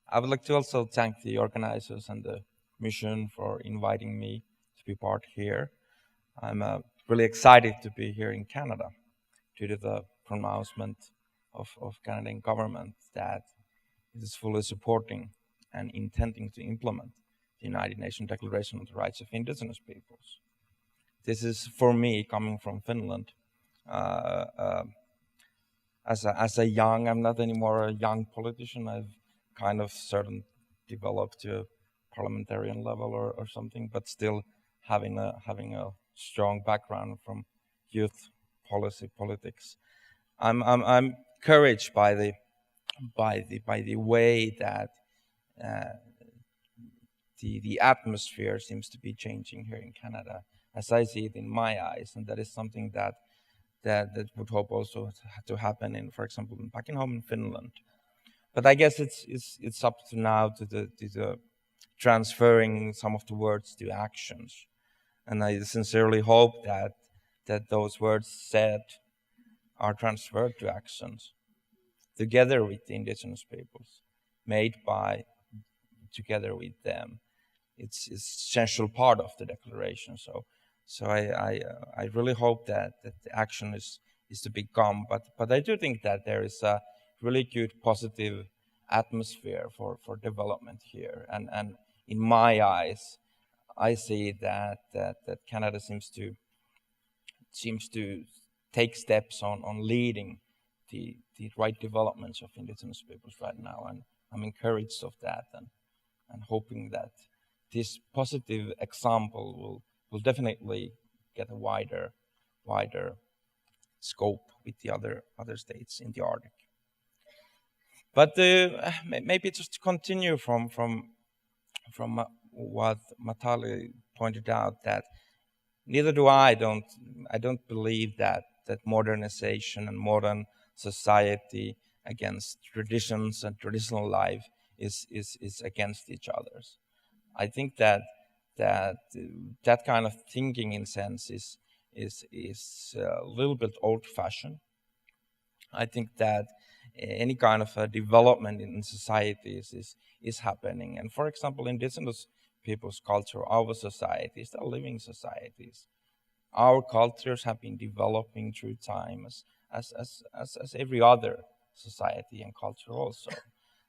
I would like to also thank the organizers and the mission for inviting me to be part here. I'm really excited to be here in Canada due to the pronouncement of Canadian government that it is fully supporting and intending to implement the United Nations Declaration on the Rights of Indigenous Peoples. This is, for me, coming from Finland, uh, uh, as a young, I'm not anymore a young politician. I've kind of certain developed to a parliamentarian level or something, but still having a strong background from youth politics. I'm encouraged by the way that uh, the atmosphere seems to be changing here in Canada, as I see it in my eyes, and that is something that would hope also to happen in, for example, back in home in Finland. But I guess it's up to now to the transferring some of the words to actions, and I sincerely hope that those words said are transferred to actions together with the indigenous peoples, made by together with them. It's essential part of the declaration. So I really hope that the action is to become. But I do think that there is a really good positive atmosphere for development here. And in my eyes, I see that Canada seems to take steps on leading the right developments of indigenous peoples right now, and I'm encouraged of that and hoping that this positive example will definitely get a wider scope with the other states in the Arctic. But maybe just to continue from what Matali pointed out, that neither do I don't believe that modernization and modern society against traditions and traditional life is against each other's. I think that kind of thinking, in sense, is a little bit old-fashioned. I think that any kind of a development in societies is happening. And for example, indigenous people's culture, our societies, they're living societies. Our cultures have been developing through time as every other society and culture also.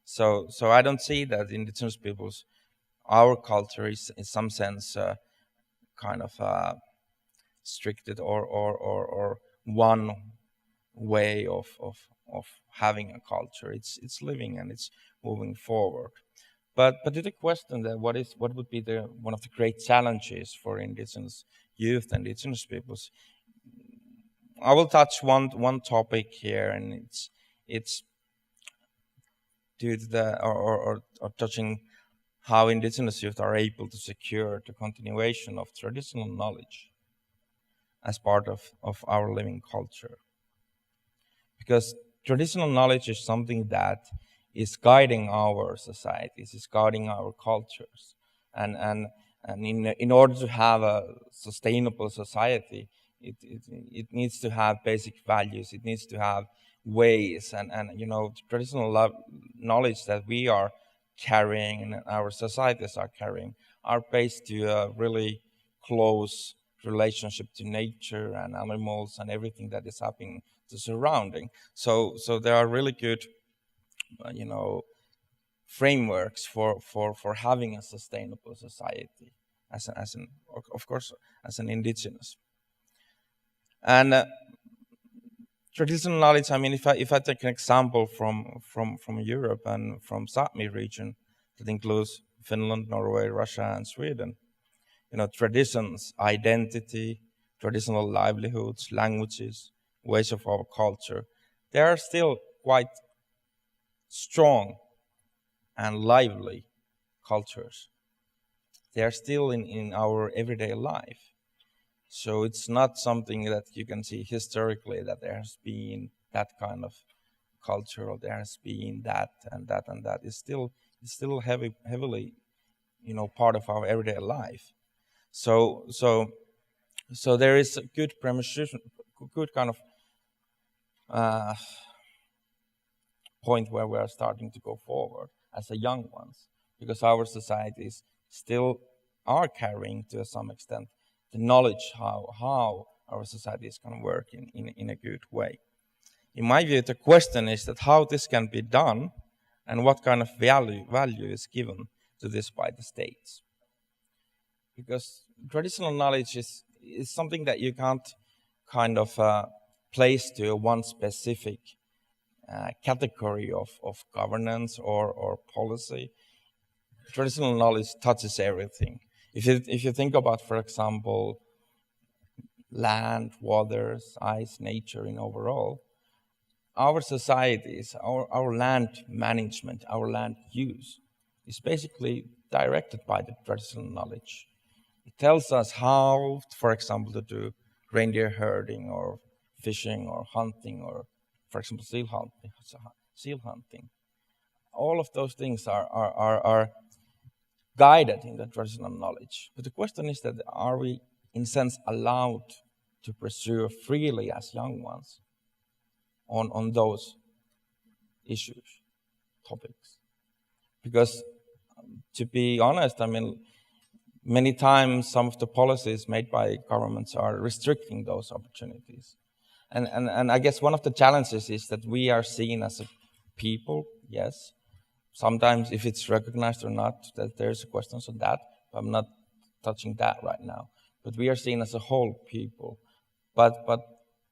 So I don't see that indigenous peoples, our culture is in some sense kind of restricted or one way of having a culture. It's living and it's moving forward. But to the question that what would be the one of the great challenges for indigenous youth and indigenous peoples, I will touch one topic here, and it's due to the or touching how indigenous youth are able to secure the continuation of traditional knowledge as part of our living culture. Because traditional knowledge is something that is guiding our societies, is guiding our cultures. And in order to have a sustainable society, it needs to have basic values, it needs to have ways, and traditional knowledge that we are carrying and our societies are carrying are based to a really close relationship to nature and animals and everything that is happening to surrounding. So there are really good, you know, frameworks for having a sustainable society as an of course as an indigenous. And traditional knowledge, I mean, if I take an example from Europe and from Sapmi region, that includes Finland, Norway, Russia, and Sweden, traditions, identity, traditional livelihoods, languages, ways of our culture, they are still quite strong and lively cultures. They are still in our everyday life. So it's not something that you can see historically that there has been that kind of culture, or there has been that and that and that. It's still heavily, part of our everyday life. So there is a good premonition, good kind of point where we are starting to go forward as a young ones, because our societies still are carrying to some extent the knowledge how our societies can work in a good way. In my view, the question is that how this can be done and what kind of value is given to this by the states. Because traditional knowledge is something that you can't kind of place to one specific category of governance or policy. Traditional knowledge touches everything. If you think about, for example, land, waters, ice, nature in overall, our societies, our land management, our land use is basically directed by the traditional knowledge. It tells us how, for example, to do reindeer herding or fishing or hunting or, for example, seal hunting. All of those things are guided in the traditional knowledge. But the question is that are we, in a sense, allowed to pursue freely as young ones on those issues, topics? Because to be honest, I mean, many times some of the policies made by governments are restricting those opportunities. And I guess one of the challenges is that we are seen as a people, yes. Sometimes if it's recognized or not, that there's questions on that. I'm not touching that right now. But we are seen as a whole people. But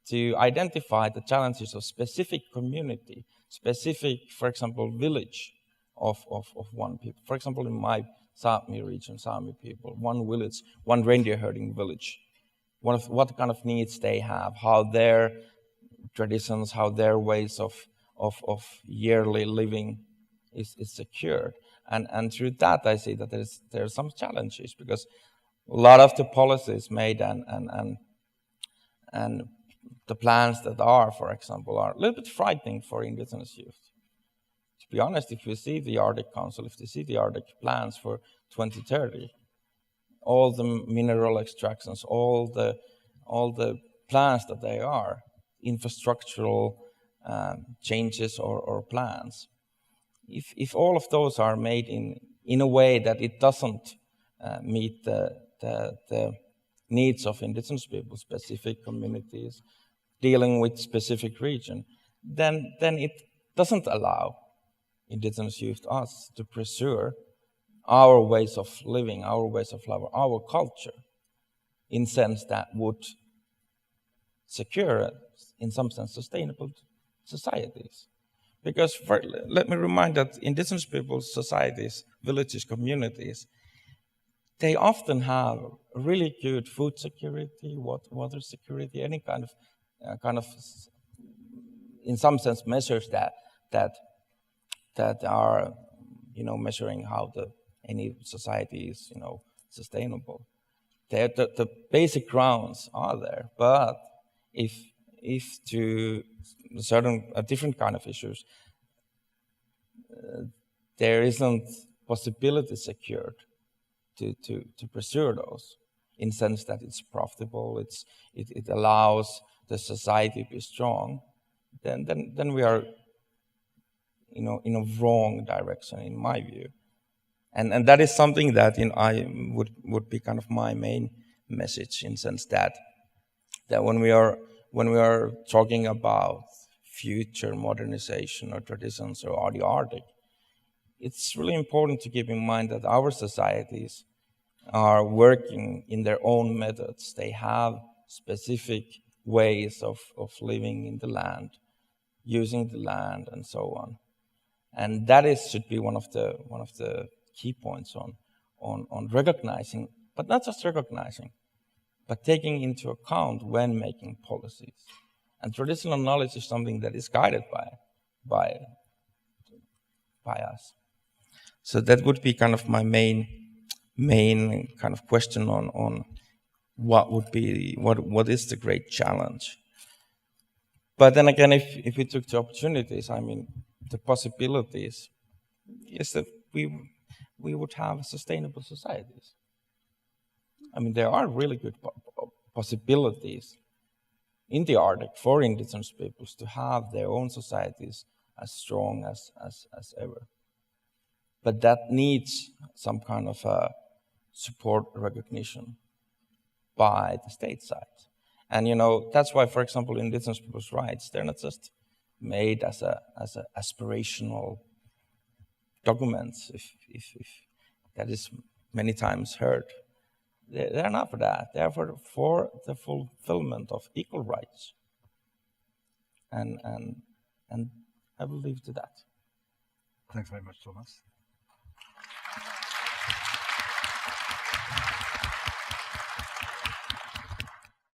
to identify the challenges of specific community, specific, for example, village of one people. For example, in my Sami region, Sami people, one village, one reindeer herding village. What kind of needs they have, how their traditions, how their ways of yearly living is secured. And through that, I see that there are some challenges, because a lot of the policies made and the plans that are, for example, are a little bit frightening for indigenous youth. To be honest, if you see the Arctic Council, if you see the Arctic plans for 2030, all the mineral extractions, all the plans that they are, infrastructural changes or plans, if all of those are made in a way that it doesn't meet the needs of indigenous people, specific communities, dealing with specific region, then it doesn't allow indigenous youth, us, to pursue our ways of living, our ways of life, our culture, in sense that would secure, in some sense, sustainable societies. Because let me remind that indigenous people's societies, villages, communities, they often have really good food security, water security, any kind of, in some sense, measures that are, measuring how any society is, sustainable. The basic grounds are there, but if to a different kind of issues, there isn't possibility secured to pursue those, in sense that it's profitable, it allows the society to be strong, then we are, in a wrong direction, in my view. And that is something that I would be kind of my main message, in sense that when we are talking about future modernization or traditions or the Arctic, it's really important to keep in mind that our societies are working in their own methods. They have specific ways of living in the land, using the land, and so on. And that should be one of the key points on recognizing, but not just recognizing, but taking into account when making policies. And traditional knowledge is something that is guided by us. So that would be kind of my main kind of question on what is the great challenge. But then again, if we took the opportunities, I mean, the possibilities is that we would have sustainable societies. I mean, there are really good possibilities in the Arctic for indigenous peoples to have their own societies as strong as ever. but that needs some kind of support recognition by the state side. And that's why, for example, indigenous people's rights, they're not just made as a aspirational documents, if that is many times heard. They're not for that. They're for the fulfillment of equal rights. And I will leave to that. Thanks very much, Thomas.